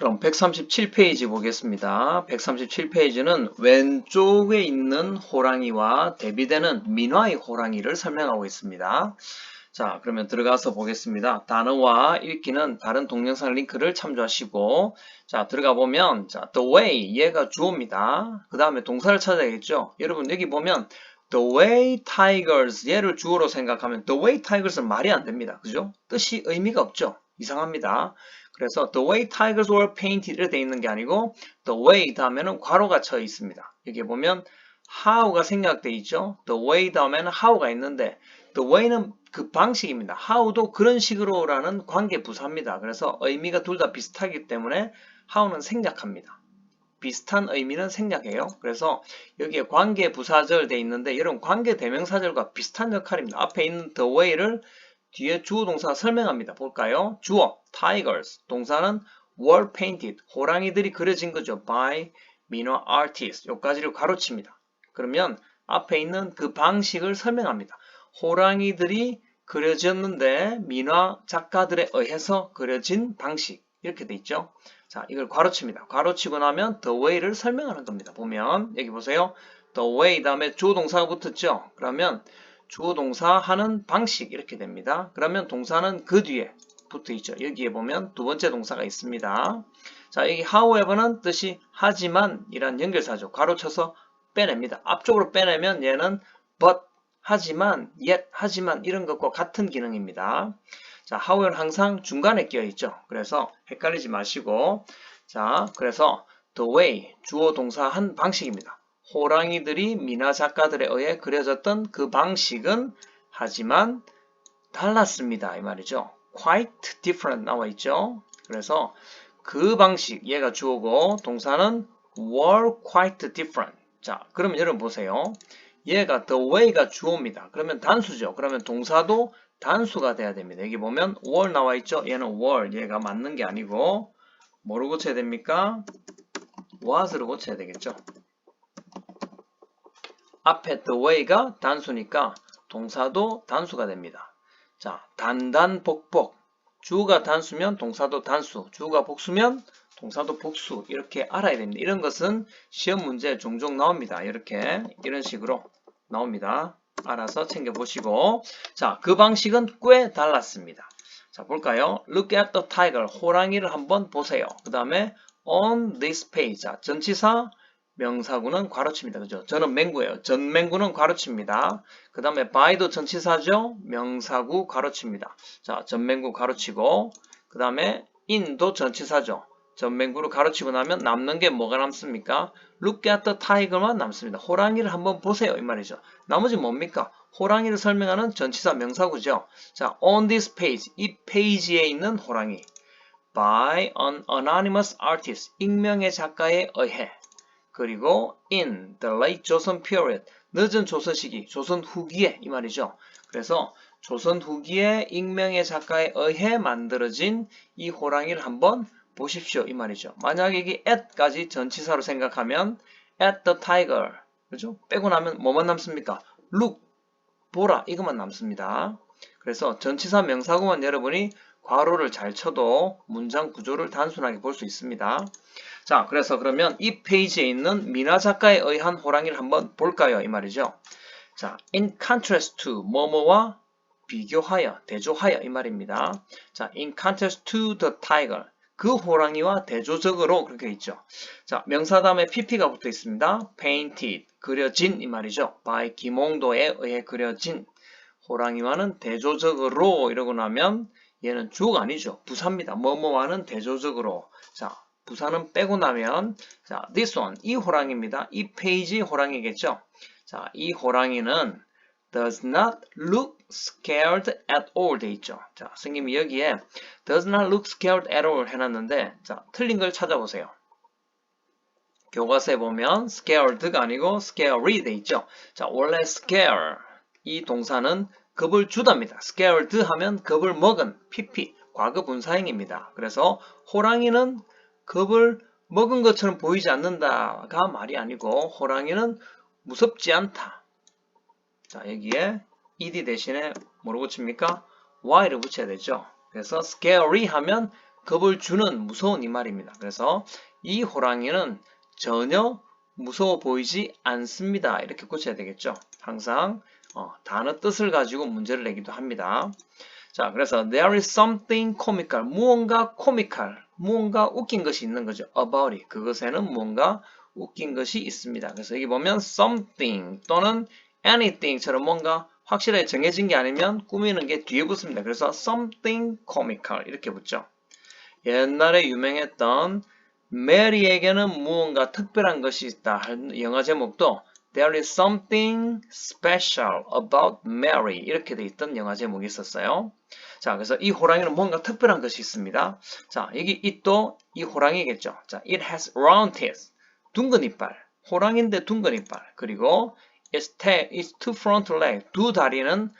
그럼 137페이지 보겠습니다. 137페이지는 왼쪽에 있는 호랑이와 대비되는 민화의 호랑이를 설명하고 있습니다. 자, 그러면 들어가서 보겠습니다. 단어와 읽기는 다른 동영상 링크를 참조하시고, 자, 들어가 보면, 자, the way, 얘가 주어입니다. 그 다음에 동사를 찾아야겠죠? 여러분, 여기 보면, the way tigers, 얘를 주어로 생각하면, the way tigers은 말이 안 됩니다. 그죠? 뜻이 의미가 없죠? 이상합니다. 그래서 the way tigers were painted 이렇게 돼 있는 게 아니고, the way 다음에는 괄호가 쳐 있습니다. 여기 보면, how가 생략돼 있죠? the way 다음에는 how가 있는데, the way는 그 방식입니다. how도 그런 식으로라는 관계 부사입니다. 그래서 의미가 둘 다 비슷하기 때문에 how는 생략합니다. 비슷한 의미는 생략해요. 그래서 여기에 관계 부사절 돼 있는데 여러분 관계 대명사절과 비슷한 역할입니다. 앞에 있는 the way를 뒤에 주어 동사가 설명합니다. 볼까요? 주어 tigers, 동사는 were painted, 호랑이들이 그려진 거죠. by 민화 artists, 요까지를 가로칩니다. 그러면 앞에 있는 그 방식을 설명합니다. 호랑이들이 그려졌는데 민화 작가들에 의해서 그려진 방식 이렇게 돼 있죠. 자, 이걸 괄호칩니다. 괄호치고 나면 the way를 설명하는 겁니다. 보면 여기 보세요. the way 다음에 주어 동사가 붙었죠. 그러면 주어 동사 하는 방식 이렇게 됩니다. 그러면 동사는 그 뒤에 붙어 있죠. 여기에 보면 두 번째 동사가 있습니다. 자, 여기 however는 뜻이 하지만 이란 연결사죠. 괄호쳐서 빼냅니다. 앞쪽으로 빼내면 얘는 but 하지만, yet, 하지만 이런 것과 같은 기능입니다. 자, however 항상 중간에 끼어 있죠. 그래서 헷갈리지 마시고 자, 그래서 the way, 주어 동사 한 방식입니다. 호랑이들이 민화 작가들에 의해 그려졌던 그 방식은 하지만 달랐습니다. 이 말이죠. quite different 나와 있죠. 그래서 그 방식, 얘가 주어고 동사는 were quite different. 자, 그러면 여러분 보세요. 얘가 the way가 주어입니다. 그러면 단수죠. 그러면 동사도 단수가 돼야 됩니다. 여기 보면 were 나와 있죠. 얘는 were, 얘가 맞는 게 아니고 뭐로 고쳐야 됩니까? was로 고쳐야 되겠죠. 앞에 the way가 단수니까 동사도 단수가 됩니다. 자, 단단복복. 주어가 단수면 동사도 단수, 주어가 복수면 동사도 복수 이렇게 알아야 됩니다. 이런 것은 시험 문제에 종종 나옵니다. 이렇게 이런 식으로 나옵니다. 알아서 챙겨보시고 자, 그 방식은 꽤 달랐습니다. 자, 볼까요? Look at the tiger. 호랑이를 한번 보세요. 그 다음에 on this page. 자, 전치사 명사구는 괄호칩니다. 그죠? 저는 맹구예요. 전맹구는 괄호칩니다. 그 다음에 by도 전치사죠. 명사구 괄호칩니다. 자, 전맹구 괄호치고 그 다음에 in도 전치사죠. 전맹구를 가로치고 나면 남는 게 뭐가 남습니까? Look at the tiger만 남습니다. 호랑이를 한번 보세요. 이 말이죠. 나머지 뭡니까? 호랑이를 설명하는 전치사 명사구죠. 자, on this page. 이 페이지에 있는 호랑이. By an anonymous artist. 익명의 작가에 의해. 그리고 in the late Joseon period. 늦은 조선 시기, 조선 후기에 이 말이죠. 그래서 조선 후기에 익명의 작가에 의해 만들어진 이 호랑이를 한번 보십시오. 이 말이죠. 만약에 이게 at까지 전치사로 생각하면 at the tiger. 그죠? 빼고 나면 뭐만 남습니까? look, 보라. 이것만 남습니다. 그래서 전치사 명사구만 여러분이 괄호를 잘 쳐도 문장 구조를 단순하게 볼 수 있습니다. 자, 그래서 그러면 이 페이지에 있는 민화 작가에 의한 호랑이를 한번 볼까요? 이 말이죠. 자, in contrast to 뭐뭐와 비교하여, 대조하여 이 말입니다. 자, in contrast to the tiger. 그 호랑이와 대조적으로 그렇게 있죠. 자, 명사 다음에 pp가 붙어 있습니다. painted, 그려진 이 말이죠. by 김홍도에 의해 그려진 호랑이와는 대조적으로 이러고 나면 얘는 주어가 아니죠. 부사입니다. 뭐뭐와는 대조적으로. 자, 부사는 빼고 나면 자, this one, 이 호랑이입니다. 이 페이지 호랑이겠죠. 자, 이 호랑이는 does not look scared at all 돼 있죠. 자, 선생님이 여기에 does not look scared at all 해놨는데 자, 틀린 걸 찾아보세요. 교과서에 보면 scared가 아니고 scary 돼 있죠. 자, 원래 scare 이 동사는 겁을 주답니다. scared 하면 겁을 먹은 pp 과거 분사행입니다. 그래서 호랑이는 겁을 먹은 것처럼 보이지 않는다가 말이 아니고 호랑이는 무섭지 않다. 자, 여기에 ed 대신에 뭐로 붙입니까? y를 붙여야 되죠. 그래서 scary 하면 겁을 주는 무서운 이 말입니다. 그래서 이 호랑이는 전혀 무서워 보이지 않습니다. 이렇게 고쳐야 되겠죠. 항상 단어 뜻을 가지고 문제를 내기도 합니다. 자, 그래서 there is something comical. 무언가 comical. 무언가 웃긴 것이 있는 거죠. about it. 그것에는 무언가 웃긴 것이 있습니다. 그래서 여기 보면 something 또는 anything처럼 뭔가 확실하게 정해진 게 아니면 꾸미는 게 뒤에 붙습니다. 그래서 something comical 이렇게 붙죠. 옛날에 유명했던 메리에게는 무언가 특별한 것이 있다 할 영화 제목도 There is something special about Mary 이렇게 돼 있던 영화 제목이 있었어요. 자, 그래서 이 호랑이는 뭔가 특별한 것이 있습니다. 자, 여기 it도 이 호랑이겠죠. 자, it has round teeth. 둥근 이빨. 호랑이인데 둥근 이빨. 그리고 its tail, its two front legs. 두 다리는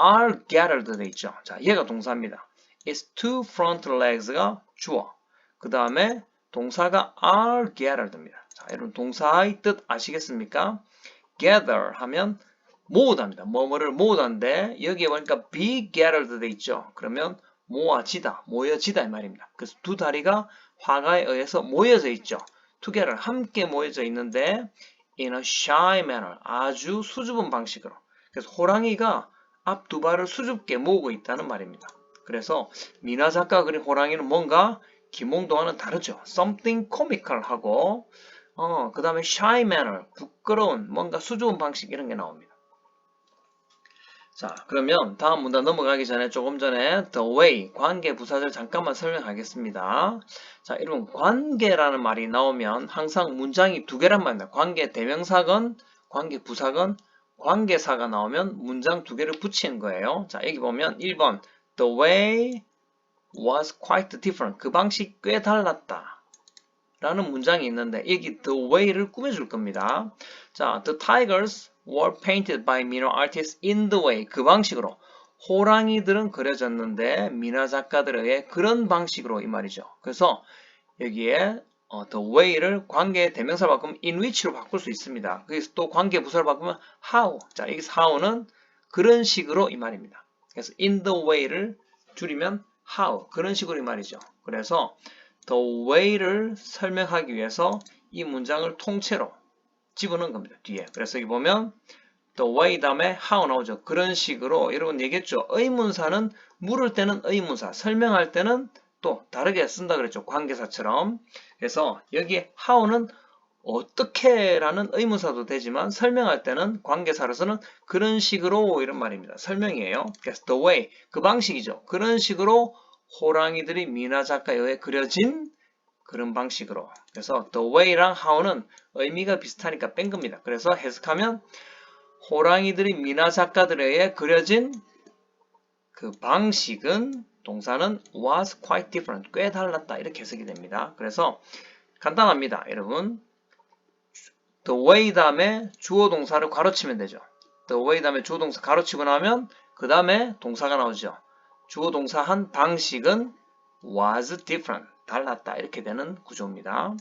are gathered 돼 있죠. 자, 얘가 동사입니다. its two front legs가 주어. 그 다음에 동사가 are gathered입니다. 자, 여러분 동사의 뜻 아시겠습니까? gather 하면 모으다입니다. 뭐뭐를 모으다인데 여기에 보니까 be gathered 돼 있죠. 그러면 모아지다, 모여지다 이 말입니다. 그래서 두 다리가 화가에 의해서 모여져 있죠. together 함께 모여져 있는데 in a shy manner 아주 수줍은 방식으로. 그래서 호랑이가 앞 두 발을 수줍게 모으고 있다는 말입니다. 그래서 미나 작가가 그린 호랑이는 뭔가 김홍도와는 다르죠. something comical 하고 그 다음에 shy manner 부끄러운 뭔가 수줍은 방식 이런 게 나옵니다. 자, 그러면 다음 문단 넘어가기 전에 조금 전에 the way 관계 부사절 잠깐만 설명하겠습니다. 자, 여러분 관계라는 말이 나오면 항상 문장이 두 개란 말입니다. 관계 대명사건, 관계 부사건, 관계사가 나오면 문장 두 개를 붙이는 거예요. 자, 여기 보면 1번 the way was quite different. 그 방식 꽤 달랐다. 라는 문장이 있는데 여기 the way를 꾸며줄 겁니다. 자, the tigers were painted by minor artists in the way. 그 방식으로 호랑이들은 그려졌는데 미나 작가들에 의해 그런 방식으로 이 말이죠. 그래서 여기에 the way를 관계 대명사를 바꾸면 in which로 바꿀 수 있습니다. 그래서 또 관계 부사를 바꾸면 how. 자, 여기서 how는 그런 식으로 이 말입니다. 그래서 in the way를 줄이면 how. 그런 식으로 이 말이죠. 그래서 the way를 설명하기 위해서 이 문장을 통째로 집어넣은 겁니다. 뒤에. 그래서 여기 보면 the way 다음에 how 나오죠. 그런 식으로 여러분 얘기했죠. 의문사는 물을 때는 의문사, 설명할 때는 또 다르게 쓴다 그랬죠. 관계사처럼. 그래서 여기 how는 어떻게라는 의문사도 되지만 설명할 때는 관계사로서는 그런 식으로 이런 말입니다. 설명이에요. 그래서 the way 그 방식이죠. 그런 식으로 호랑이들이 미나 작가에 의해 그려진 그런 방식으로. 그래서 the way랑 how는 의미가 비슷하니까 뺀 겁니다. 그래서 해석하면 호랑이들이 미나 작가들에 의해 그려진 그 방식은 동사는 was quite different. 꽤 달랐다. 이렇게 해석이 됩니다. 그래서 간단합니다. 여러분. the way 다음에 주어 동사를 괄호치면 되죠. the way 다음에 주어 동사 괄호치고 나면 그 다음에 동사가 나오죠. 주어 동사 한 방식은 was different. 달랐다. 이렇게 되는 구조입니다.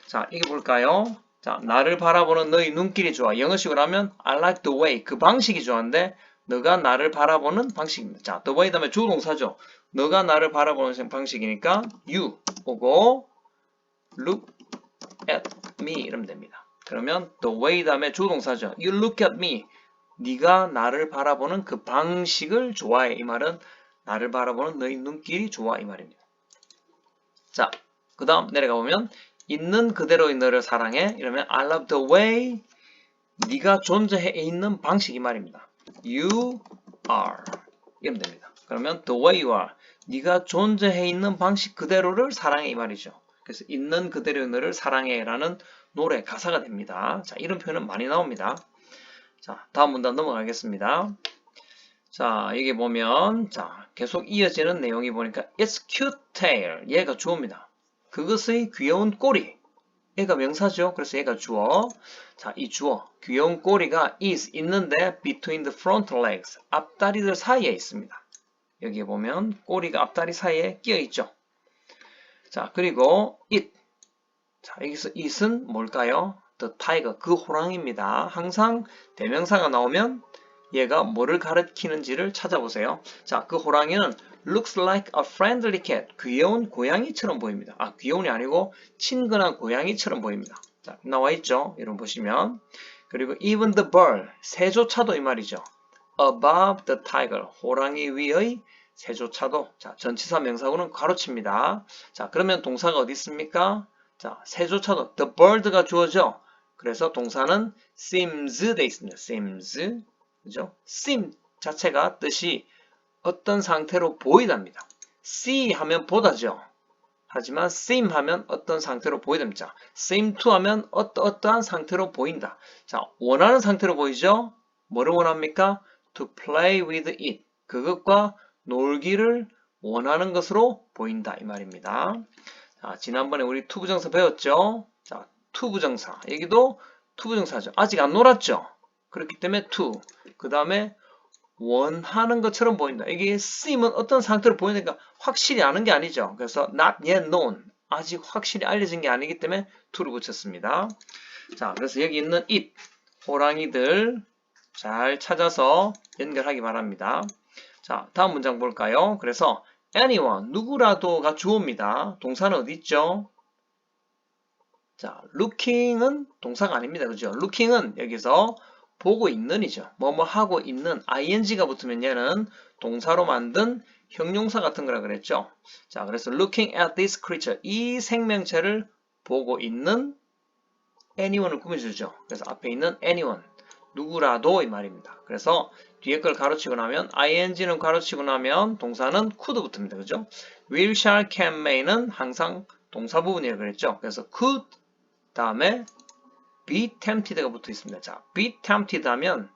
자, 이게 볼까요? 자, 나를 바라보는 너의 눈길이 좋아. 영어식으로 하면 I like the way. 그 방식이 좋은데 너가 나를 바라보는 방식입니다. 자, the way 다음에 주어 동사죠. 너가 나를 바라보는 방식이니까 you 오고 look at me 이러면 됩니다. 그러면 the way 다음에 주어 동사죠. You look at me. 네가 나를 바라보는 그 방식을 좋아해. 이 말은 나를 바라보는 너의 눈길이 좋아. 이 말입니다. 자, 그 다음 내려가 보면 있는 그대로의 너를 사랑해. 이러면 I love the way 네가 존재해 있는 방식 이 말입니다. You are 이러면 됩니다. 그러면 the way you are 네가 존재해 있는 방식 그대로를 사랑해 이 말이죠. 그래서 있는 그대로의 너를 사랑해 라는 노래 가사가 됩니다. 자, 이런 표현은 많이 나옵니다. 자, 다음 문단 넘어가겠습니다. 자, 여기 보면 자, 계속 이어지는 내용이 보니까 It's cute tail. 얘가 주어입니다. 그것의 귀여운 꼬리. 얘가 명사죠. 그래서 얘가 주어. 자, 이 주어. 귀여운 꼬리가 is 있는데 between the front legs. 앞다리들 사이에 있습니다. 여기에 보면 꼬리가 앞다리 사이에 끼어 있죠. 자, 그리고 it. 자, 여기서 it은 뭘까요? The tiger. 그 호랑이입니다. 항상 대명사가 나오면 얘가 뭐를 가리키는지를 찾아보세요. 자, 그 호랑이는 looks like a friendly cat. 귀여운 고양이처럼 보입니다. 아, 귀여운이 아니고 친근한 고양이처럼 보입니다. 자, 나와 있죠? 이런 보시면. 그리고 even the bird, 새조차도 이 말이죠. above the tiger, 호랑이 위의 새조차도. 자, 전치사 명사구는 가로칩니다. 자, 그러면 동사가 어디 있습니까? 자, 새조차도 the bird가 주어져. 그래서 동사는 seems 돼 있습니다. seems. 그죠? seem 자체가 뜻이 어떤 상태로 보이답니다. see 하면 보다죠. 하지만 seem 하면 어떤 상태로 보이답니다. seem to 하면 어떠한 상태로 보인다. 자, 원하는 상태로 보이죠? 뭐를 원합니까? to play with it. 그것과 놀기를 원하는 것으로 보인다. 이 말입니다. 자, 지난번에 우리 투부정사 배웠죠? 자, 투부정사. 여기도 투부정사죠. 아직 안 놀았죠? 그렇기 때문에 to. 그 다음에 원하는 것처럼 보인다. 이게 seem은 어떤 상태로 보이니까 확실히 아는 게 아니죠. 그래서 not yet known. 아직 확실히 알려진 게 아니기 때문에 to를 붙였습니다. 자, 그래서 여기 있는 it. 호랑이들 잘 찾아서 연결하기 바랍니다. 자, 다음 문장 볼까요? 그래서 anyone, 누구라도가 주어입니다. 동사는 어디 있죠? 자, looking은 동사가 아닙니다. 그죠? looking은 여기서 보고 있는이죠. 뭐뭐 하고 있는 ing가 붙으면 얘는 동사로 만든 형용사 같은 거라 그랬죠. 자, 그래서 looking at this creature, 이 생명체를 보고 있는 anyone을 꾸며주죠. 그래서 앞에 있는 anyone, 누구라도 이 말입니다. 그래서 뒤에 걸 가로치고 나면 ing는 가로치고 나면 동사는 could 붙습니다. 그죠? will, shall, can, may는 항상 동사 부분이라고 그랬죠. 그래서 could 다음에 be tempted가 붙어 있습니다. 자, be tempted 하면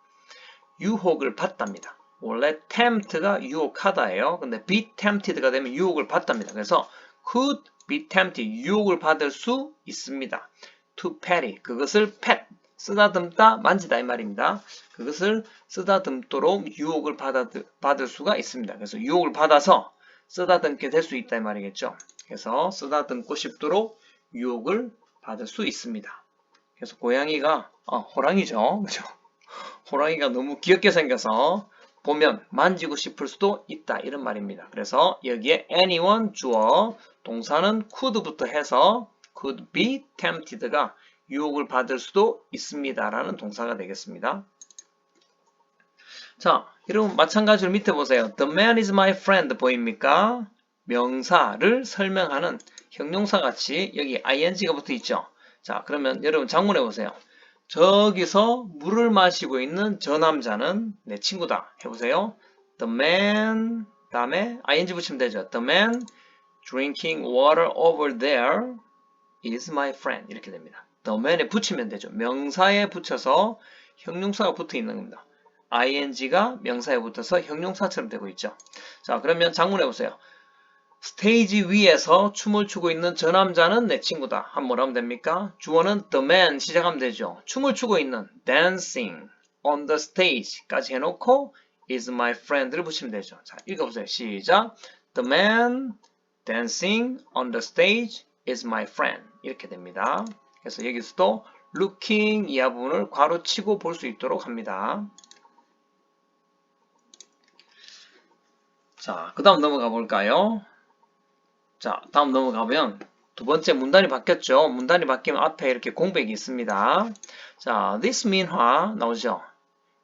유혹을 받답니다. 원래 tempt가 유혹하다예요. 근데 be tempted가 되면 유혹을 받답니다. 그래서 could be tempted, 유혹을 받을 수 있습니다. to petty, 그것을 pet, 쓰다듬다, 만지다 이 말입니다. 그것을 쓰다듬도록 유혹을 받을 수가 있습니다. 그래서 유혹을 받아서 쓰다듬게 될 수 있다 이 말이겠죠. 그래서 쓰다듬고 싶도록 유혹을 받을 수 있습니다. 그래서 고양이가 호랑이죠. 그죠? 호랑이가 너무 귀엽게 생겨서 보면 만지고 싶을 수도 있다 이런 말입니다. 그래서 여기에 anyone 주어 동사는 could부터 해서 could be tempted가 유혹을 받을 수도 있습니다 라는 동사가 되겠습니다. 자, 여러분 마찬가지로 밑에 보세요. The man is my friend 보입니까? 명사를 설명하는 형용사 같이 여기 ing가 붙어 있죠. 자, 그러면 여러분 작문해 보세요. 저기서 물을 마시고 있는 저 남자는 내 친구다. 해보세요. The man, 다음에 ing 붙이면 되죠. The man drinking water over there is my friend. 이렇게 됩니다. The man에 붙이면 되죠. 명사에 붙여서 형용사가 붙어 있는 겁니다. ing가 명사에 붙어서 형용사처럼 되고 있죠. 자, 그러면 작문해 보세요. 스테이지 위에서 춤을 추고 있는 저 남자는 내 친구다. 한번 뭐라 하면 됩니까? 주어는 the man 시작하면 되죠. 춤을 추고 있는 dancing on the stage까지 해놓고 is my friend를 붙이면 되죠. 자, 읽어보세요. 시작. The man dancing on the stage is my friend. 이렇게 됩니다. 그래서 여기서도 looking 이하 부분을 괄호치고 볼 수 있도록 합니다. 자, 그 다음 넘어가 볼까요? 자, 다음 넘어가면 두 번째 문단이 바뀌었죠. 문단이 바뀌면 앞에 이렇게 공백이 있습니다. 자, this 민화 나오죠.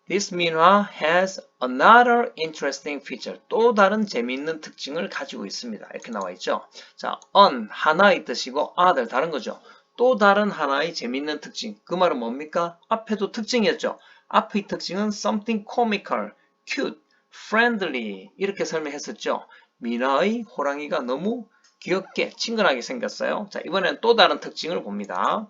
This 민화 has another interesting feature. 또 다른 재미있는 특징을 가지고 있습니다. 이렇게 나와 있죠. 자, an 하나의 뜻이고 other 다른 거죠. 또 다른 하나의 재미있는 특징. 그 말은 뭡니까? 앞에도 특징이었죠. 앞의 특징은 something comical, cute, friendly 이렇게 설명했었죠. 민화의 호랑이가 너무 귀엽게 친근하게 생겼어요. 자, 이번엔 또 다른 특징을 봅니다.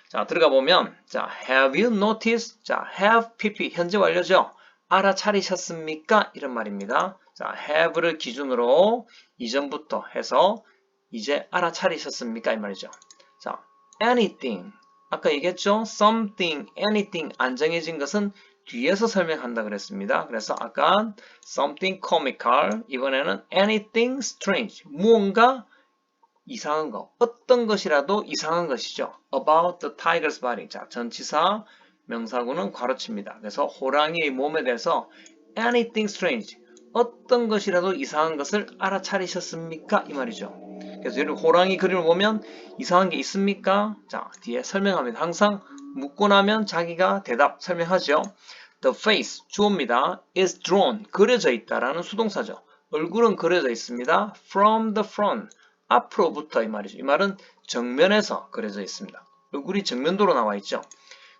자, 들어가 보면 자, have you noticed? 자, have pp 현재 완료죠. 알아차리셨습니까? 이런 말입니다. 자, have를 기준으로 이전부터 해서 이제 알아차리셨습니까? 이 말이죠. 자, anything 아까 얘기했죠. something, anything 안 정해진 것은 뒤에서 설명한다 그랬습니다. 그래서 아까 something comical 이번에는 anything strange 무언가 이상한 거 어떤 것이라도 이상한 것이죠. about the tiger's body 자 전치사 명사구는 괄호칩니다. 그래서 호랑이의 몸에 대해서 anything strange 어떤 것이라도 이상한 것을 알아차리셨습니까? 이 말이죠. 그래서 여러분 호랑이 그림을 보면 이상한 게 있습니까? 자, 뒤에 설명합니다. 항상 묻고 나면 자기가 대답 설명하죠. The face, 주어입니다. is drawn, 그려져 있다라는 수동사죠. 얼굴은 그려져 있습니다. From the front, 앞으로부터 이 말이죠. 이 말은 정면에서 그려져 있습니다. 얼굴이 정면도로 나와 있죠.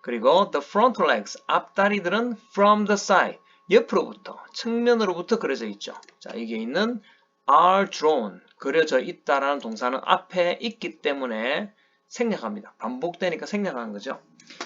그리고 the front legs, 앞다리들은 from the side, 옆으로부터, 측면으로부터 그려져 있죠. 자, 이게 있는 are drawn, 그려져 있다라는 동사는 앞에 있기 때문에 생략합니다. 반복되니까 생략하는 거죠.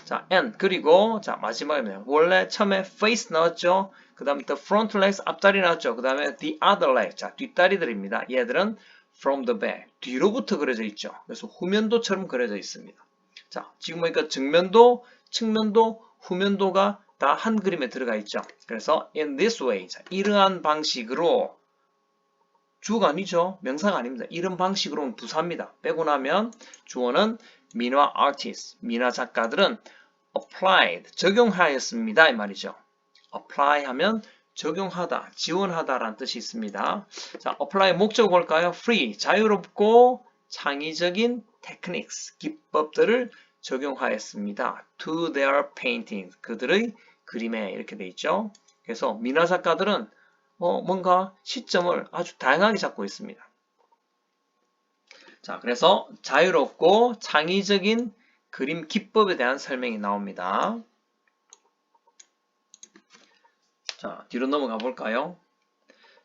자, and 그리고 자 마지막입니다. 원래 처음에 face 나왔죠. 그 다음에 the front legs 앞다리 나왔죠. 그 다음에 the other leg, 자 뒷다리들입니다. 얘들은 from the back, 뒤로부터 그려져 있죠. 그래서 후면도처럼 그려져 있습니다. 자, 지금 보니까 정면도, 측면도, 후면도가 다 한 그림에 들어가 있죠. 그래서 in this way, 자, 이러한 방식으로, 주어가 아니죠. 명사가 아닙니다. 이런 방식으로는 부사입니다. 빼고 나면 주어는 민화 artist, 민화 작가들은 applied, 적용하였습니다. 이 말이죠. apply 하면 적용하다, 지원하다 라는 뜻이 있습니다. 자, apply 목적 뭘까요? free, 자유롭고 창의적인 techniques, 기법들을 적용하였습니다. to their painting, 그들의 그림에 이렇게 돼 있죠. 그래서 민화 작가들은 뭔가 시점을 아주 다양하게 잡고 있습니다. 자, 그래서 자유롭고 창의적인 그림 기법에 대한 설명이 나옵니다. 자, 뒤로 넘어가 볼까요?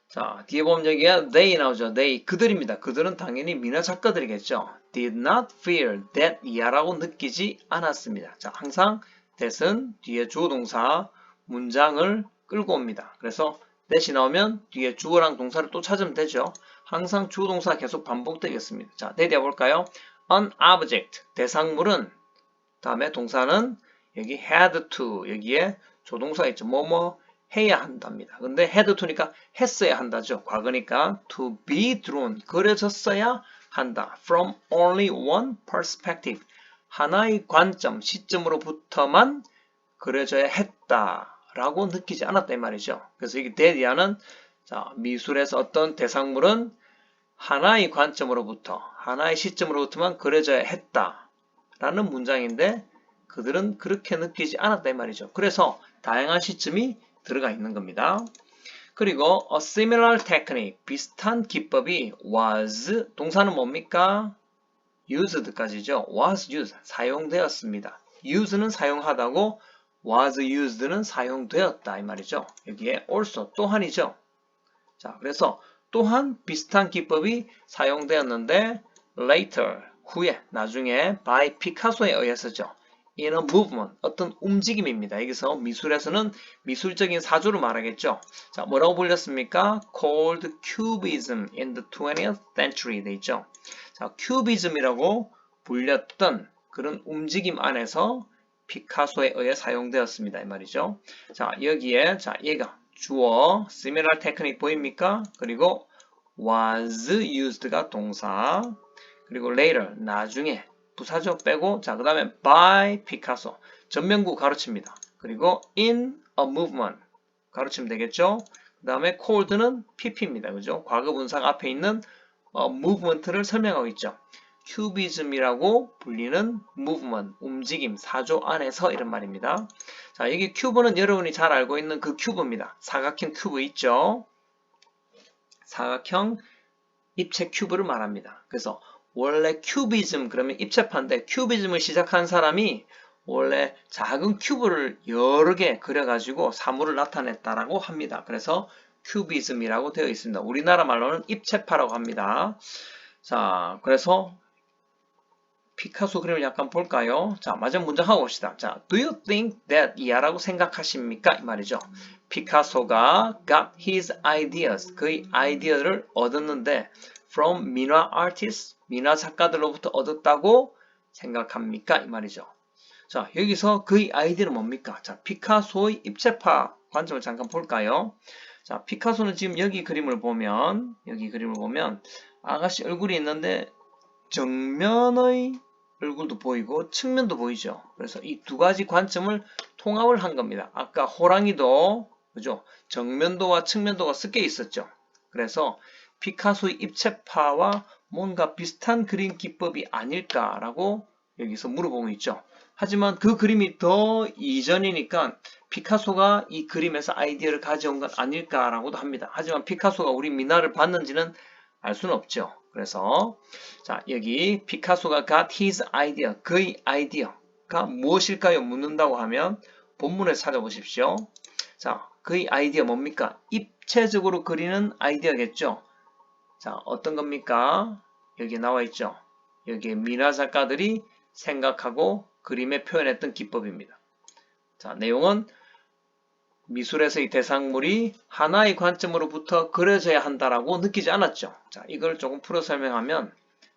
자, 뒤에 보면 여기가 they 나오죠. they, 그들입니다. 그들은 당연히 민화 작가들이겠죠. did not feel that 이하라고 느끼지 않았습니다. 자, 항상 that은 뒤에 주어 동사 문장을 끌고 옵니다. 그래서 that이 나오면 뒤에 주어랑 동사를 또 찾으면 되죠. 항상 주어 동사 계속 반복되겠습니다. 자, 대대해 볼까요? An object, 대상물은, 다음에 동사는 여기 had to, 여기에 조동사 있죠. 뭐뭐 해야 한답니다. 근데 had to니까 했어야 한다죠. 과거니까 to be drawn, 그려졌어야 한다. From only one perspective, 하나의 관점, 시점으로부터만 그려져야 했다라고 느끼지 않았다 이 말이죠. 그래서 이게 that이야는 자, 미술에서 어떤 대상물은 하나의 관점으로부터, 하나의 시점으로부터만 그려져야 했다라는 문장인데 그들은 그렇게 느끼지 않았다 이 말이죠. 그래서 다양한 시점이 들어가 있는 겁니다. 그리고 a similar technique, 비슷한 기법이 was, 동사는 뭡니까? used까지죠. was used, 사용되었습니다. use는 사용하다고 was used는 사용되었다 이 말이죠. 여기에 also, 또한이죠. 자, 그래서 또한 비슷한 기법이 사용되었는데 later, 후에, 나중에 by 피카소에 의해서죠. in a movement, 어떤 움직임입니다. 여기서 미술에서는 미술적인 사조로 말하겠죠. 자, 뭐라고 불렸습니까? called cubism in the 20th century 돼 있죠. 자, 큐비즘이라고 불렸던 그런 움직임 안에서 피카소에 의해 사용되었습니다. 이 말이죠. 자, 여기에 자, 얘가 주어 similar technique 보입니까? 그리고 was used가 동사, 그리고 later, 나중에 부사죠. 빼고 자, 그 다음에 by 피카소, 전면구 가르칩니다. 그리고 in a movement 가르치면 되겠죠. 그 다음에 called는 pp입니다. 그죠? 과거 분사가 앞에 있는 movement를 설명하고 있죠. 큐비즘이라고 불리는 movement, 움직임, 사조 안에서 이런 말입니다. 자, 여기 큐브는 여러분이 잘 알고 있는 그 큐브입니다. 사각형 큐브 있죠? 사각형 입체 큐브를 말합니다. 그래서 원래 큐비즘 그러면 입체파인데 큐비즘을 시작한 사람이 원래 작은 큐브를 여러 개 그려가지고 사물을 나타냈다라고 합니다. 그래서 큐비즘이라고 되어 있습니다. 우리나라 말로는 입체파라고 합니다. 자, 그래서 피카소 그림을 약간 볼까요? 자, 마지막 문장 하고 봅시다. 자, do you think that 이하라고 생각하십니까? 이 말이죠. 피카소가 got his ideas, 그의 아이디어를 얻었는데 from 민화 artists, 민화 작가들로부터 얻었다고 생각합니까? 이 말이죠. 자, 여기서 그의 아이디어는 뭡니까? 자, 피카소의 입체파 관점을 잠깐 볼까요? 자, 피카소는 지금 여기 그림을 보면 아가씨 얼굴이 있는데 정면의 얼굴도 보이고 측면도 보이죠. 그래서 이 두 가지 관점을 통합을 한 겁니다. 아까 호랑이도 그죠? 정면도와 측면도가 섞여 있었죠. 그래서 피카소의 입체파와 뭔가 비슷한 그림 기법이 아닐까라고 여기서 물어보고 있죠. 하지만 그 그림이 더 이전이니까 피카소가 이 그림에서 아이디어를 가져온 건 아닐까라고도 합니다. 하지만 피카소가 우리 미나를 봤는지는 알 수는 없죠. 그래서 자 여기 피카소가 got his idea, 그의 아이디어가 무엇일까요? 묻는다고 하면 본문을 찾아보십시오. 자, 그의 아이디어 뭡니까? 입체적으로 그리는 아이디어겠죠. 자, 어떤 겁니까? 여기 나와 있죠. 여기에 미나 작가들이 생각하고 그림에 표현했던 기법입니다. 자, 내용은 미술에서의 대상물이 하나의 관점으로부터 그려져야 한다라고 느끼지 않았죠. 자, 이걸 조금 풀어 설명하면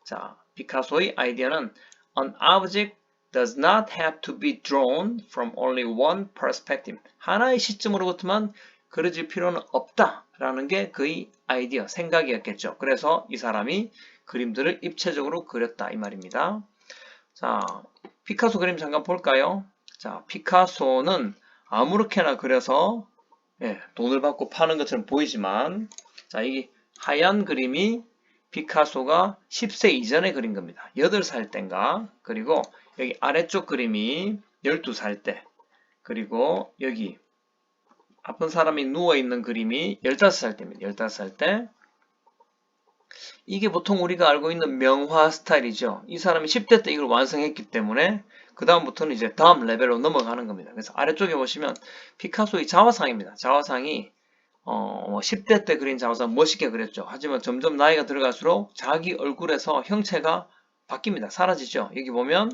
자, 피카소의 아이디어는 an object does not have to be drawn from only one perspective. 하나의 시점으로부터만 그려질 필요는 없다라는 게 그의 아이디어, 생각이었겠죠. 그래서 이 사람이 그림들을 입체적으로 그렸다 이 말입니다. 자, 피카소 그림 잠깐 볼까요? 자, 피카소는 아무렇게나 그려서 돈을 받고 파는 것처럼 보이지만 자, 이 하얀 그림이 피카소가 10세 이전에 그린 겁니다. 8살 땐가. 그리고 여기 아래쪽 그림이 12살 때. 그리고 여기 아픈 사람이 누워있는 그림이 15살 때입니다. 15살 때. 이게 보통 우리가 알고 있는 명화 스타일이죠. 이 사람이 10대 때 이걸 완성했기 때문에 그 다음부터는 이제 다음 레벨로 넘어가는 겁니다. 그래서 아래쪽에 보시면 피카소의 자화상입니다. 자화상이 10대 때 그린 자화상 멋있게 그렸죠. 하지만 점점 나이가 들어갈수록 자기 얼굴에서 형체가 바뀝니다. 사라지죠. 여기 보면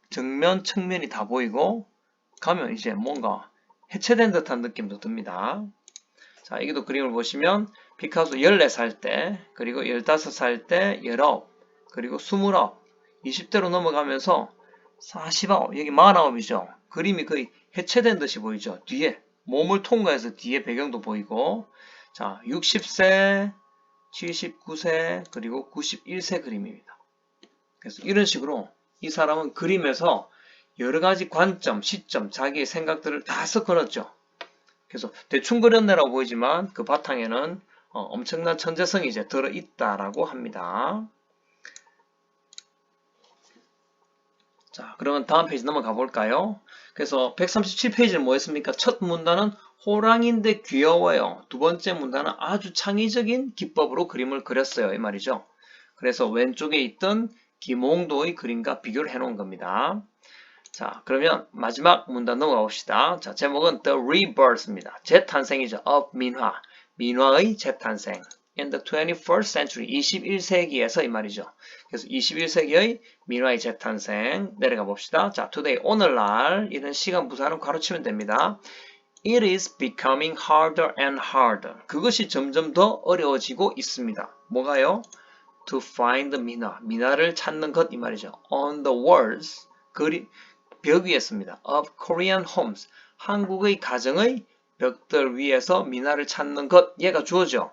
정면, 측면이 다 보이고 가면 이제 뭔가 해체된 듯한 느낌도 듭니다. 자, 여기도 그림을 보시면 피카소 14살 때, 그리고 15살 때 19, 그리고 29, 20대로 넘어가면서 49, 여기 49이죠. 그림이 거의 해체된 듯이 보이죠. 뒤에 몸을 통과해서 뒤에 배경도 보이고 자, 60세, 79세, 그리고 91세 그림입니다. 그래서 이런 식으로 이 사람은 그림에서 여러 가지 관점, 시점, 자기의 생각들을 다 섞어넣었죠. 그래서 대충 그렸네라고 보이지만 그 바탕에는 엄청난 천재성이 이제 들어있다라고 합니다. 자, 그러면 다음 페이지 넘어가 볼까요? 그래서 137페이지는 뭐였습니까? 첫 문단은 호랑이인데 귀여워요. 두 번째 문단은 아주 창의적인 기법으로 그림을 그렸어요. 이 말이죠. 그래서 왼쪽에 있던 김홍도의 그림과 비교를 해놓은 겁니다. 자, 그러면 마지막 문단 넘어가 봅시다. 자, 제목은 The Rebirth입니다. 재탄생이죠. of 민화. 민화의 재탄생. In the 21st century. 21세기에서 이 말이죠. 그래서 21세기의 민화의 재탄생. 내려가 봅시다. 자, today. 오늘날. 이런 시간 부사는 가로치면 됩니다. It is becoming harder and harder. 그것이 점점 더 어려워지고 있습니다. 뭐가요? To find 민화. 민화를 찾는 것 이 말이죠. On the walls. 벽 위에 씁니다. Of Korean homes. 한국의 가정의 벽들 위에서 민화를 찾는 것. 얘가 주어죠.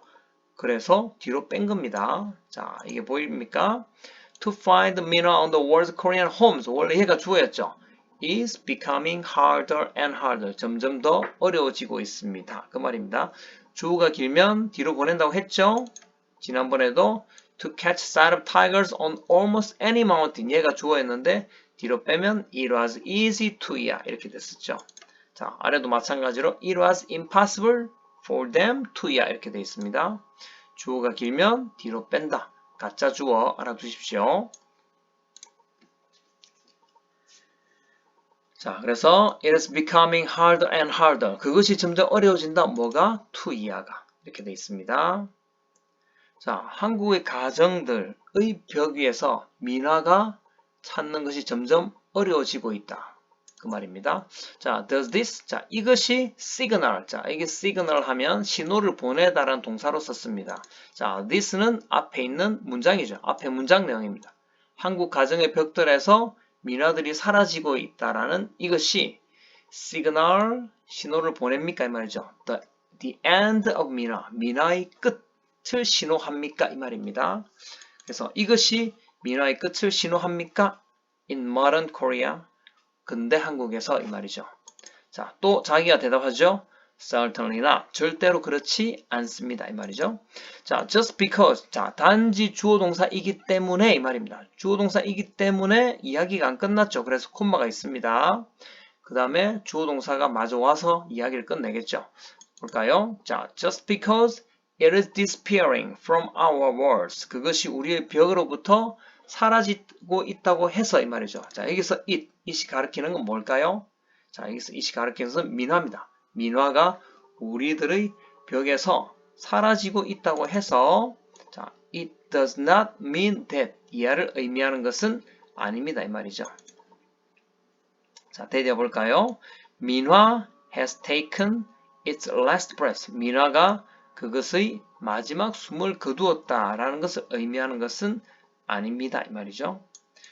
그래서 뒤로 뺀 겁니다. 자, 이게 보입니까? To find 민화 on the walls Korean homes. 원래 얘가 주어였죠. is becoming harder and harder. 점점 더 어려워지고 있습니다. 그 말입니다. 주어가 길면 뒤로 보낸다고 했죠. 지난번에도 to catch sight of tigers on almost any mountain. 얘가 주어였는데 뒤로 빼면 it was easy to야 이렇게 됐었죠. 자, 아래도 마찬가지로 it was impossible for them to야 이렇게 되어 있습니다. 주어가 길면 뒤로 뺀다. 가짜 주어 알아두십시오. 자, 그래서 it is becoming harder and harder. 그것이 점점 어려워진다. 뭐가? to야가 이렇게 되어 있습니다. 자, 한국의 가정들의 벽 위에서 민화가 찾는 것이 점점 어려워지고 있다. 그 말입니다. 자, does this? 자, 이것이 signal. 자, 이게 signal 하면 신호를 보내다라는 동사로 썼습니다. 자, this는 앞에 있는 문장이죠. 앞에 문장 내용입니다. 한국 가정의 벽들에서 민화들이 사라지고 있다라는 이것이 signal, 신호를 보냅니까? 이 말이죠. The end of 민화. 민화의 끝을 신호합니까? 이 말입니다. 그래서 이것이 민화의 끝을 신호합니까? In modern Korea. 근대 한국에서 이 말이죠. 자, 또 자기가 대답하죠. certainly not. 절대로 그렇지 않습니다. 이 말이죠. 자, just because. 자, 단지 주어 동사이기 때문에 이 말입니다. 주어 동사이기 때문에 이야기가 안 끝났죠. 그래서 콤마가 있습니다. 그 다음에 주어 동사가 마저 와서 이야기를 끝내겠죠. 볼까요? 자, just because it is disappearing from our worlds. 그것이 우리의 벽으로부터 사라지고 있다고 해서 이 말이죠. 자, 여기서 it이 가리키는 건 뭘까요? 자, 여기서 it이 가리키는 것은 민화입니다. 민화가 우리들의 벽에서 사라지고 있다고 해서 자, it does not mean that 이하를 의미하는 것은 아닙니다. 이 말이죠. 자, 대디어 볼까요? 민화 has taken its last breath. 민화가 그것의 마지막 숨을 거두었다라는 것을 의미하는 것은 아닙니다. 이 말이죠.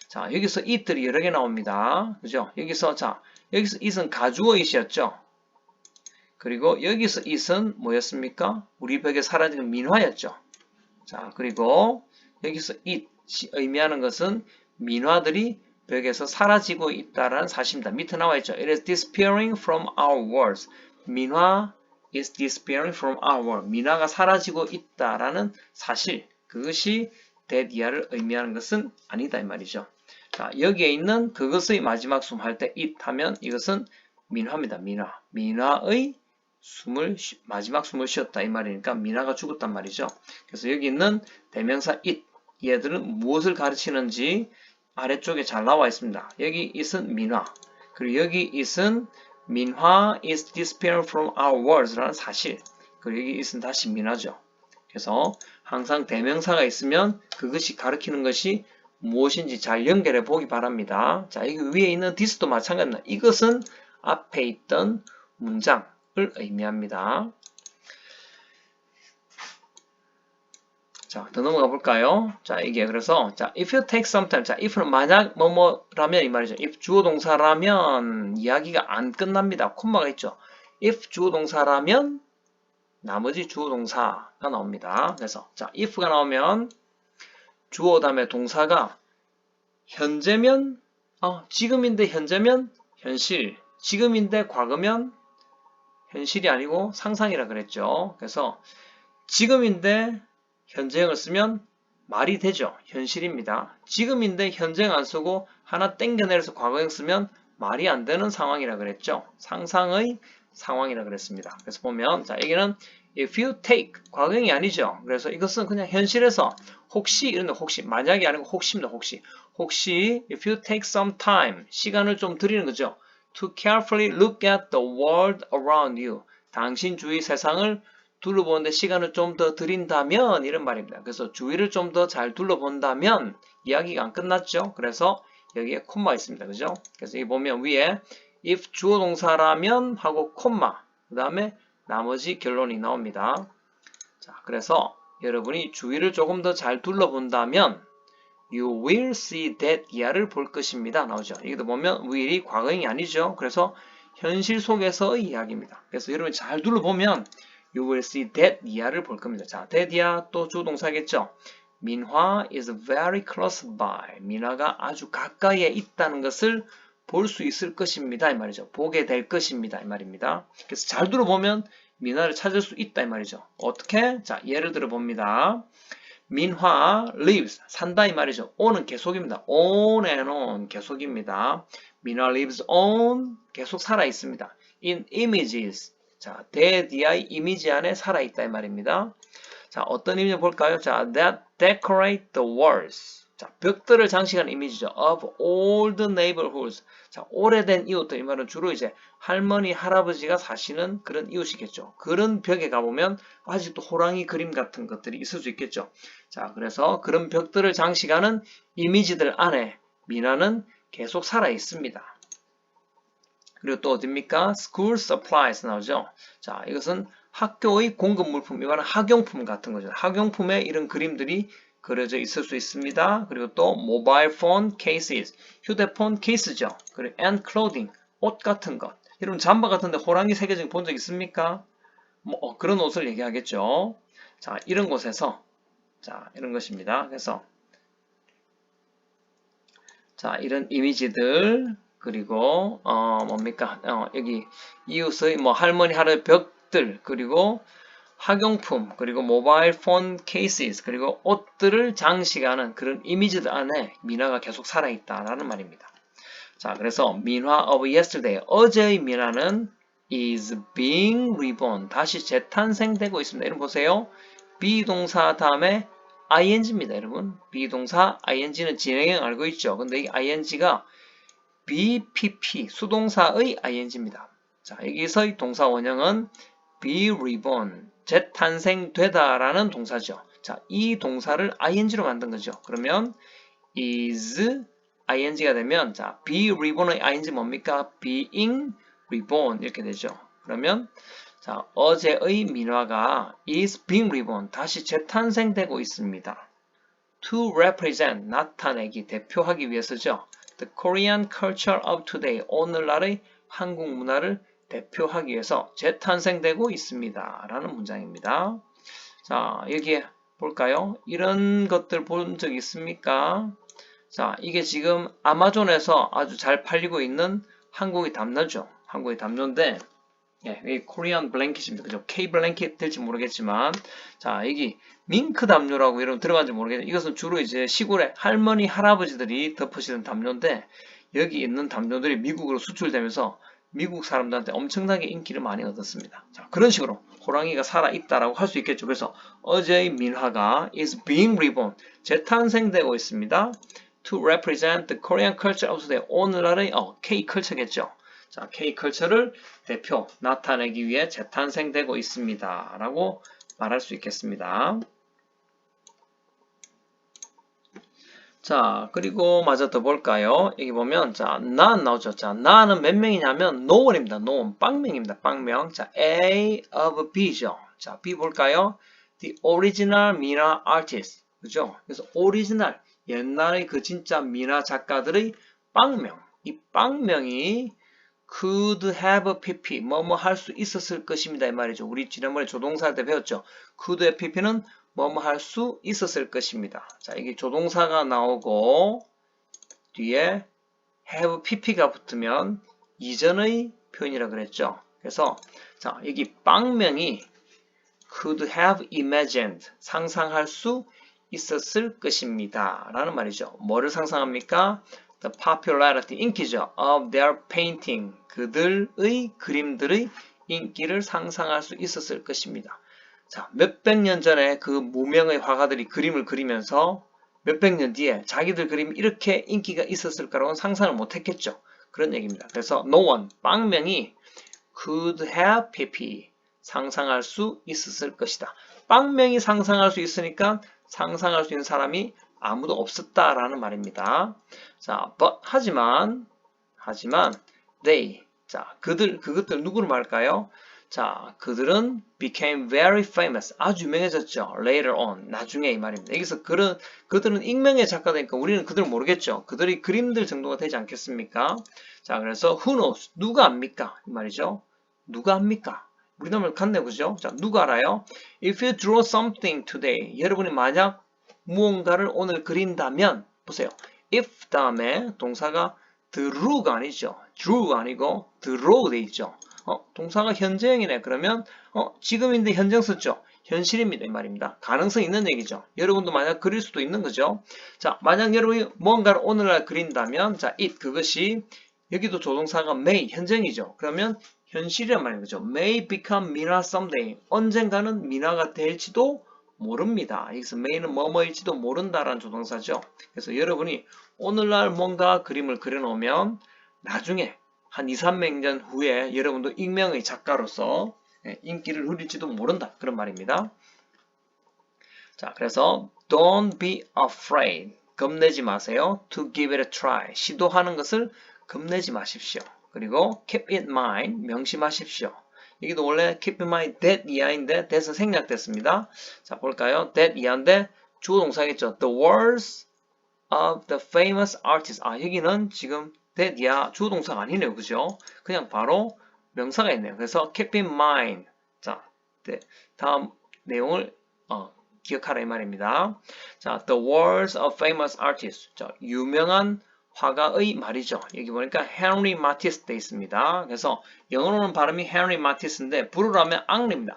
자, 여기서 it들이 여러 개 나옵니다. 그죠? 여기서 it은 가주어 it이었죠. 그리고 여기서 it은 뭐였습니까? 우리 벽에 사라진 민화였죠. 자, 그리고 여기서 it이 의미하는 것은 민화들이 벽에서 사라지고 있다라는 사실입니다. 밑에 나와 있죠. It is disappearing from our worlds. 민화 is disappearing from our world. 민화가 사라지고 있다라는 사실. 그것이 that 이하를 의미하는 것은 아니다 이 말이죠. 자, 여기에 있는 그것의 마지막 숨 할 때 it 하면 이것은 민화입니다. 민화. 민화의 마지막 숨을 쉬었다 이 말이니까 민화가 죽었단 말이죠. 그래서 여기 있는 대명사 it 얘들은 무엇을 가르치는지 아래쪽에 잘 나와 있습니다. 여기 it은 민화, 그리고 여기 it은 민화 is disappearing from our worlds 라는 사실, 그리고 여기 it은 다시 민화죠. 그래서 항상 대명사가 있으면 그것이 가리키는 것이 무엇인지 잘 연결해 보기 바랍니다. 자, 여기 위에 있는 this도 마찬가지입니다. 이것은 앞에 있던 문장을 의미합니다. 자, 더 넘어가 볼까요? 자, 이게 그래서 자, if you take some time. 자, if는 만약 뭐뭐라면 이 말이죠. if 주어 동사라면 이야기가 안 끝납니다. 콤마가 있죠. if 주어 동사라면 나머지 주어 동사가 나옵니다. 그래서 자, if가 나오면 주어 다음에 동사가 현재면 지금인데 현재면 현실, 지금인데 과거면 현실이 아니고 상상이라 그랬죠. 그래서 지금인데 현재형을 쓰면 말이 되죠. 현실입니다. 지금인데 현재형 안 쓰고 하나 땡겨내서 과거형 쓰면 말이 안 되는 상황이라 그랬죠. 상상의 상황이라 그랬습니다. 그래서 보면 자, 여기는 if you take 과거형이 아니죠. 그래서 이것은 그냥 현실에서 혹시 이런데 혹시 만약이 아니고 혹시입니다. 혹시 if you take some time 시간을 좀 들이는 거죠. to carefully look at the world around you 당신 주위 세상을 둘러보는데 시간을 좀 더 들인다면 이런 말입니다. 그래서 주위를 좀 더 잘 둘러본다면 이야기가 안 끝났죠. 그래서 여기에 콤마 있습니다. 그죠? 그래서 여기 보면 위에 if 주어 동사라면 하고 콤마 그 다음에 나머지 결론이 나옵니다. 자, 그래서 여러분이 주위를 조금 더 잘 둘러본다면 you will see that 이하를 볼 것입니다. 나오죠. 여기도 보면 will이 과거형이 아니죠. 그래서 현실 속에서의 이야기입니다. 그래서 여러분이 잘 둘러보면 you will see that 이하를 볼 겁니다. 자, that 이하 또 주동사겠죠. 민화 is very close by. 민화가 아주 가까이에 있다는 것을 볼 수 있을 것입니다. 이 말이죠. 보게 될 것입니다. 이 말입니다. 그래서 잘 들어보면 민화를 찾을 수 있다. 이 말이죠. 어떻게? 자, 예를 들어 봅니다. 민화 lives 산다 이 말이죠. on은 계속입니다. on and on 계속입니다. 민화 lives on 계속 살아 있습니다. in images 자, 대디아의 이미지 안에 살아있다 이 말입니다. 자, 어떤 이미지 볼까요? 자, that decorate the walls. 자, 벽들을 장식하는 이미지죠. of old neighborhoods. 자, 오래된 이웃들. 이 말은 주로 이제 할머니, 할아버지가 사시는 그런 이웃이겠죠. 그런 벽에 가보면 아직도 호랑이 그림 같은 것들이 있을 수 있겠죠. 자, 그래서 그런 벽들을 장식하는 이미지들 안에 민화는 계속 살아 있습니다. 그리고 또 어딥니까? School supplies 나오죠. 자, 이것은 학교의 공급 물품, 이거는 학용품 같은 거죠. 학용품에 이런 그림들이 그려져 있을 수 있습니다. 그리고 또 mobile phone cases, 휴대폰 케이스죠. 그리고 and clothing, 옷 같은 것. 여러분 잠바 같은데 호랑이 새겨진 거 본 적 있습니까? 뭐 그런 옷을 얘기하겠죠. 자, 이런 곳에서 자, 이런 것입니다. 그래서 자, 이런 이미지들 그리고 뭡니까? 여기 이웃의 뭐 할머니 할아버지 책들, 그리고 학용품, 그리고 모바일 폰 케이스, 그리고 옷들을 장식하는 그런 이미지들 안에 민화가 계속 살아있다라는 말입니다. 자, 그래서 민화 of yesterday, 어제의 민화는 is being reborn, 다시 재탄생되고 있습니다. 여러분 보세요. 비동사 다음에 ing입니다. 여러분, 비동사 ing는 진행형 알고 있죠? 근데 이 ing가 BPP, 수동사의 ing입니다. 자, 여기서의 동사 원형은 be reborn, 재탄생되다라는 동사죠. 자, 이 동사를 ing로 만든 거죠. 그러면 is ing가 되면 자, be reborn의 ing 뭡니까? being reborn 이렇게 되죠. 그러면 자, 어제의 민화가 is being reborn, 다시 재탄생되고 있습니다. to represent, 나타내기, 대표하기 위해서죠. The Korean culture of today, 오늘날의 한국 문화를 대표하기 위해서 재탄생되고 있습니다. 라는 문장입니다. 자, 여기에 볼까요? 이런 것들 본 적 있습니까? 자, 이게 지금 아마존에서 아주 잘 팔리고 있는 한국의 담요죠. 한국의 담요인데, 예, 이 코리안 블랭킷입니다. 그죠? K 블랭킷 될지 모르겠지만, 자, 여기 밍크 담요라고 여러분 들어간지 모르겠는데, 이것은 주로 이제 시골에 할머니, 할아버지들이 덮으시는 담요인데, 여기 있는 담요들이 미국으로 수출되면서 미국 사람들한테 엄청나게 인기를 많이 얻었습니다. 자, 그런 식으로 호랑이가 살아있다라고 할 수 있겠죠. 그래서 어제의 민화가 is being reborn, 재탄생되고 있습니다. To represent the Korean culture of today, 오늘날의 K-컬처겠죠. 자, K-컬처를 대표, 나타내기 위해 재탄생되고 있습니다. 라고 말할 수 있겠습니다. 자, 그리고 마저 더 볼까요? 여기 보면, 자, 난 나오죠. 자, 나는 몇 명이냐면, no one입니다. no one. 빵명입니다. 빵명. 자, A of B죠. 자, B 볼까요? The original 미나 artist. 그죠? 그래서 오리지널, 옛날의 그 진짜 미나 작가들의 빵명. 이 빵명이 could have pp, 뭐뭐 할 수 있었을 것입니다. 이 말이죠. 우리 지난번에 조동사 할 때 배웠죠. could have pp는 뭐뭐 할 수 있었을 것입니다. 자, 이게 조동사가 나오고 뒤에 have pp가 붙으면 이전의 표현이라 그랬죠. 그래서 자, 여기 빵명이 could have imagined, 상상할 수 있었을 것입니다. 라는 말이죠. 뭐를 상상합니까? The popularity, 인기죠. of their painting, 그들의 그림들의 인기를 상상할 수 있었을 것입니다. 자, 몇백 년 전에 그 무명의 화가들이 그림을 그리면서 몇백 년 뒤에 자기들 그림이 이렇게 인기가 있었을까라고는 상상을 못했겠죠. 그런 얘기입니다. 그래서 no one, 빵명이 could have pp, 상상할 수 있었을 것이다. 빵명이 상상할 수 있으니까 상상할 수 있는 사람이 아무도 없었다라는 말입니다. 자, but, 하지만, they, 자, 그것들 누구를 말할까요? 자, 그들은 became very famous, 아주 유명해졌죠. later on, 나중에 이 말입니다. 여기서 그들은 익명의 작가되니까 우리는 그들을 모르겠죠. 그들이 그림들 정도가 되지 않겠습니까? 자, 그래서 who knows, 누가 압니까? 이 말이죠. 누가 압니까? 우리나라 같네, 그죠? 자, 누가 알아요? If you draw something today, 여러분이 만약 무언가를 오늘 그린다면, 보세요. if 다음에 동사가 draw가 아니죠. drew 아니고 draw 돼 있죠. 동사가 현재형이네. 그러면 지금인데 현재형 썼죠. 현실입니다. 이 말입니다. 가능성 있는 얘기죠. 여러분도 만약 그릴 수도 있는 거죠. 자, 만약 여러분이 뭔가를 오늘날 그린다면, 자, it, 그것이, 여기도 조동사가 may, 현재형이죠. 그러면 현실이란 말인 거죠. may become Mina someday. 언젠가는 미나가 될지도 모릅니다. 여기서 may는 뭐뭐일지도 모른다라는 조동사죠. 그래서 여러분이 오늘날 뭔가 그림을 그려놓으면 나중에 한 2, 300년 후에 여러분도 익명의 작가로서 인기를 누릴지도 모른다. 그런 말입니다. 자, 그래서 don't be afraid. 겁내지 마세요. To give it a try. 시도하는 것을 겁내지 마십시오. 그리고 keep in mind. 명심하십시오. 여기도 원래 keep in mind that 이하인데 that은 생략됐습니다. 자, 볼까요? that 이하인데 주어 동사겠죠. The words of the famous artist. 아, 여기는 지금 that 이하 주어 동사가 아니네요. 그죠? 그냥 바로 명사가 있네요. 그래서 keep in mind. 자, 다음 내용을 기억하라 이 말입니다. 자, the words of famous artists. 자, 유명한 화가의 말이죠. 여기 보니까 Henry Matisse 돼 있습니다. 그래서 영어로는 발음이 Henry Matisse인데 불어로 하면 앙리입니다.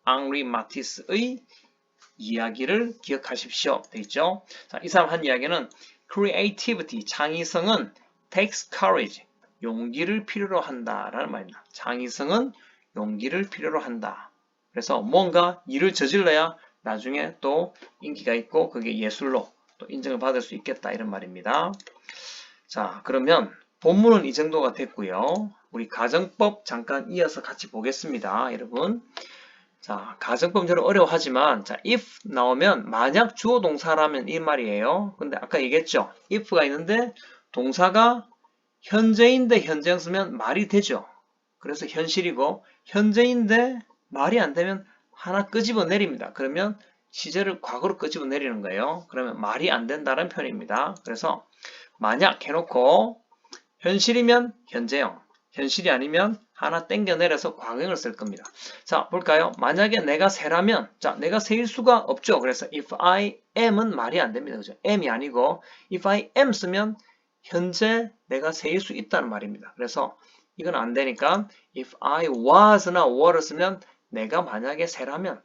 앙리 마티스의 이야기를 기억하십시오. 돼 있죠. 자, 이 사람 한 이야기는 creativity, 창의성은 takes courage, 용기를 필요로 한다라는 말입니다. 창의성은 용기를 필요로 한다. 그래서 뭔가 일을 저질러야 나중에 또 인기가 있고 그게 예술로 또 인정을 받을 수 있겠다 이런 말입니다. 자, 그러면 본문은 이 정도가 됐고요. 우리 가정법 잠깐 이어서 같이 보겠습니다. 여러분. 자, 가정법 저는 어려워하지만 자, if 나오면 만약 주어 동사라면 이 말이에요. 근데 아까 얘기했죠. if가 있는데 동사가 현재인데 현재형 쓰면 말이 되죠. 그래서 현실이고 현재인데 말이 안 되면 하나 끄집어 내립니다. 그러면 시제를 과거로 끄집어 내리는 거예요. 그러면 말이 안 된다는 표현입니다. 그래서 만약 해놓고 현실이면 현재형, 현실이 아니면 하나 땡겨 내려서 과거형을 쓸 겁니다. 자, 볼까요? 만약에 내가 새라면, 자, 내가 새일 수가 없죠. 그래서 if I am은 말이 안 됩니다. 그죠? am이 아니고 if I am 쓰면 현재 내가 새일 수 있다는 말입니다. 그래서 이건 안 되니까 if I was나 were를 쓰면 내가 만약에 새라면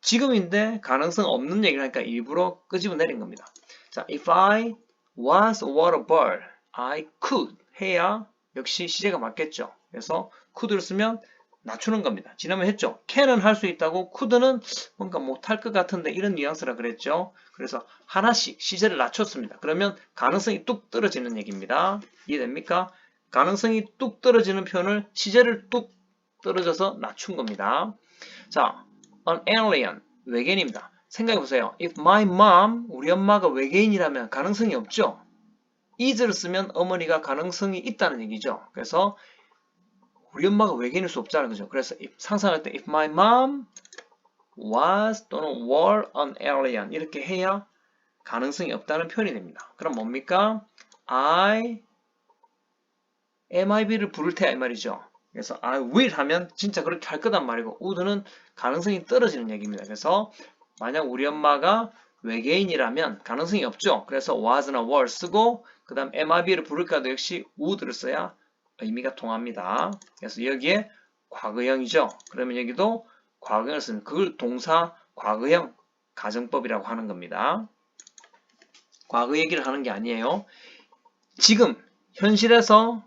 지금인데 가능성 없는 얘기를 하니까 일부러 끄집어 내린 겁니다. 자, if I was were a bird, I could 해야 역시 시제가 맞겠죠. 그래서 could를 쓰면 낮추는 겁니다. 지난번에 했죠. can은 할 수 있다고 could는 뭔가 못할 것 같은데 이런 뉘앙스라 그랬죠. 그래서 하나씩 시제를 낮췄습니다. 그러면 가능성이 뚝 떨어지는 얘기입니다. 이해됩니까? 가능성이 뚝 떨어지는 표현을 시제를 뚝 떨어져서 낮춘 겁니다. 자, an alien, 외계인입니다. 생각해보세요. If my mom, 우리 엄마가 외계인이라면 가능성이 없죠. is를 쓰면 어머니가 가능성이 있다는 얘기죠. 그래서 우리 엄마가 외계인일 수 없잖아요. 그죠? 그래서 상상할 때 if my mom was 또는 were an alien 이렇게 해야 가능성이 없다는 표현이 됩니다. 그럼 뭡니까? I, MIB를 부를 테야 이 말이죠. 그래서 I will 하면 진짜 그렇게 할 거단 말이고 would는 가능성이 떨어지는 얘기입니다. 그래서 만약 우리 엄마가 외계인이라면 가능성이 없죠. 그래서 was나 were 쓰고 그 다음 MIB를 부를까도 역시 would를 써야 의미가 통합니다. 그래서 여기에 과거형이죠. 그러면 여기도 과거형을 쓰면 그걸 동사 과거형 가정법이라고 하는 겁니다. 과거 얘기를 하는 게 아니에요. 지금 현실에서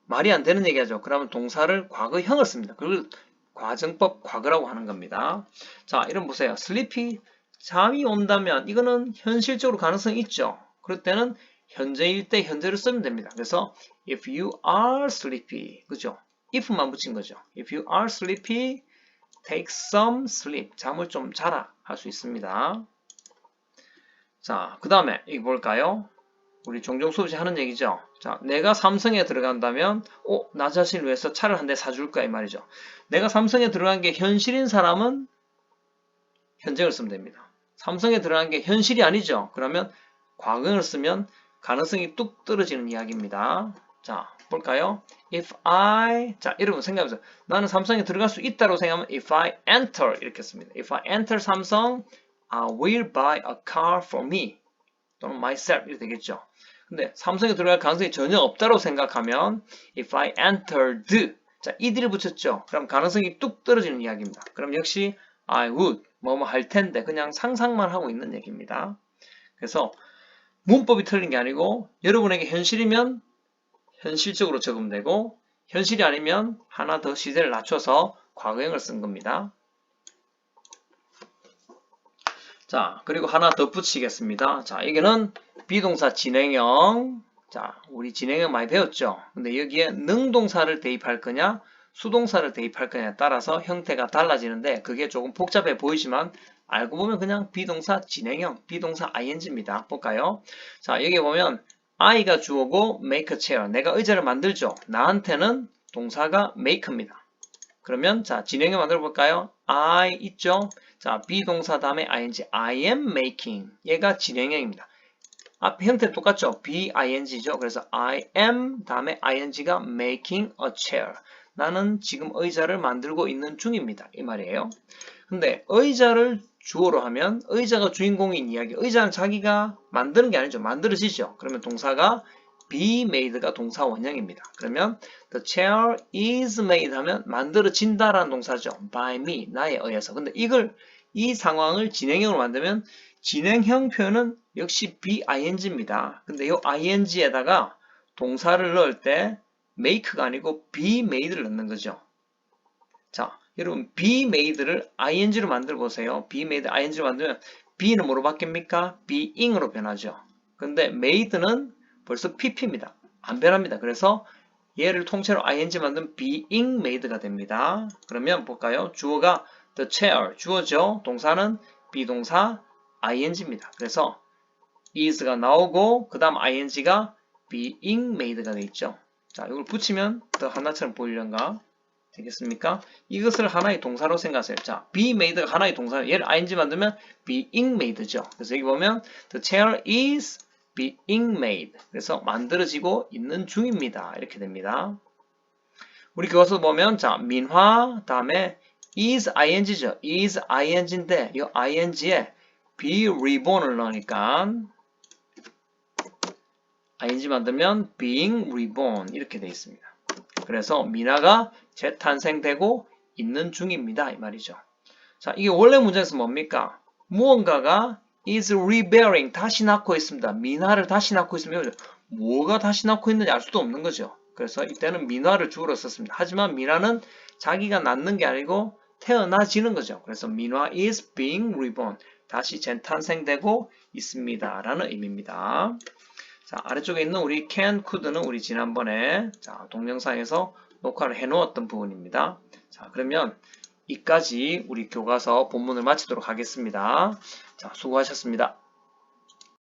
말이 안 되는 얘기하죠. 그러면 동사를 과거형을 씁니다. 그걸 과정법 과거라고 하는 겁니다. 자, 이런 보세요. sleepy, 잠이 온다면 이거는 현실적으로 가능성이 있죠. 그럴 때는 현재일 때 현재를 쓰면 됩니다. 그래서 if you are sleepy, 그죠? if만 붙인 거죠. if you are sleepy, take some sleep. 잠을 좀 자라 할 수 있습니다. 자, 그 다음에 이거 볼까요? 우리 종종 수업시 하는 얘기죠. 자, 내가 삼성에 들어간다면 나 자신을 위해서 차를 한 대 사줄 거야 이 말이죠. 내가 삼성에 들어간 게 현실인 사람은 현재를 쓰면 됩니다. 삼성에 들어간 게 현실이 아니죠. 그러면 과거를 쓰면 가능성이 뚝 떨어지는 이야기입니다. 자, 볼까요? If I, 자, 여러분 생각해보세요. 나는 삼성에 들어갈 수 있다고 생각하면 if I enter 이렇게 씁니다. If I enter 삼성, I will buy a car for me 또는 myself 이렇게 되겠죠. 근데 삼성에 들어갈 가능성이 전혀 없다고 생각하면 if I entered, 자, ed를 붙였죠. 그럼 가능성이 뚝 떨어지는 이야기입니다. 그럼 역시 I would, 뭐뭐 할 텐데 그냥 상상만 하고 있는 얘기입니다. 그래서 문법이 틀린 게 아니고 여러분에게 현실이면 현실적으로 적용되고 현실이 아니면 하나 더 시제를 낮춰서 과거형을 쓴 겁니다. 자, 그리고 하나 더 붙이겠습니다. 자, 이게는 비동사 진행형. 자, 우리 진행형 많이 배웠죠? 근데 여기에 능동사를 대입할 거냐, 수동사를 대입할 거냐에 따라서 형태가 달라지는데 그게 조금 복잡해 보이지만 알고 보면 그냥 비동사 진행형, 비동사 ing입니다. 볼까요? 자, 여기 보면 I가 주어고 make a chair. 내가 의자를 만들죠. 나한테는 동사가 make입니다. 그러면 자, 진행형 만들어 볼까요? I 있죠? 자, 비동사 다음에 ing, I am making. 얘가 진행형입니다. 앞 형태 똑같죠? be-ing죠? 그래서 I am 다음에 ing가 making a chair. 나는 지금 의자를 만들고 있는 중입니다. 이 말이에요. 근데 의자를 주어로 하면 의자가 주인공인 이야기. 의자는 자기가 만드는 게 아니죠. 만들어지죠. 그러면 동사가 be made가 동사 원형입니다. 그러면 the chair is made 하면 만들어진다라는 동사죠. by me, 나에 의해서. 근데 이 상황을 진행형으로 만들면 진행형 표현은 역시 be ing입니다. 근데 이 ing에다가 동사를 넣을 때 make가 아니고 be made를 넣는 거죠. 자, 여러분 be made를 ing로 만들어 보세요. be made ing로 만들면 be는 뭐로 바뀝니까? being으로 변하죠. 근데 made는 벌써 pp입니다. 안 변합니다. 그래서 얘를 통째로 ing 만들면 being made가 됩니다. 그러면 볼까요? 주어가 the chair, 주어죠. 동사는 비동사 ing입니다. 그래서 is가 나오고 그 다음 ing가 being made가 돼 있죠. 자, 이걸 붙이면 더 하나처럼 보이려는가? 되겠습니까? 이것을 하나의 동사로 생각하세요. 자, be made가 하나의 동사, 얘를 ing 만들면 being made죠. 그래서 여기 보면 the chair is being made. 그래서 만들어지고 있는 중입니다. 이렇게 됩니다. 우리 교과서 보면 자, 민화 다음에 is ing죠. is ing인데 이 ing에 be reborn을 넣으니까 ing 만들면 being reborn 이렇게 되어 있습니다. 그래서 민화가 재탄생되고 있는 중입니다. 이 말이죠. 자, 이게 원래 문장에서 뭡니까? 무언가가 is rebearing, 다시 낳고 있습니다. 민화를 다시 낳고 있으면 뭐가 다시 낳고 있는지 알 수도 없는 거죠. 그래서 이때는 민화를 주어로 썼습니다. 하지만 민화는 자기가 낳는 게 아니고 태어나지는 거죠. 그래서 민화 is being reborn, 다시 재탄생되고 있습니다. 라는 의미입니다. 자, 아래쪽에 있는 우리 can, could는 우리 지난번에 자, 동영상에서 녹화를 해놓았던 부분입니다. 자, 그러면 이까지 우리 교과서 본문을 마치도록 하겠습니다. 자, 수고하셨습니다.